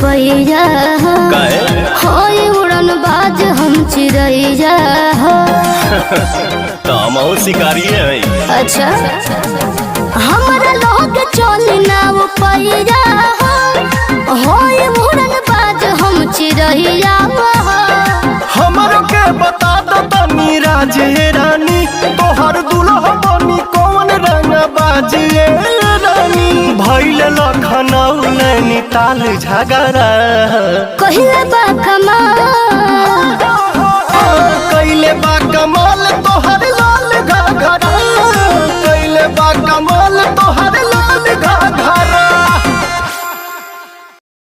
पैया होय उड़न बाज हम चिड़ैया हो। तो हम शिकारी है। अच्छा हमारा लोग चल नाव पैया होय उड़न बाज हम चिड़ैया हो। हमरो के बता दो तनी राजे रानी तोहर दुल्हा बनी कौन रंग बाजिए रानी। भइल लखनऊ नैनीताल झगड़ा कहिले बा कमाल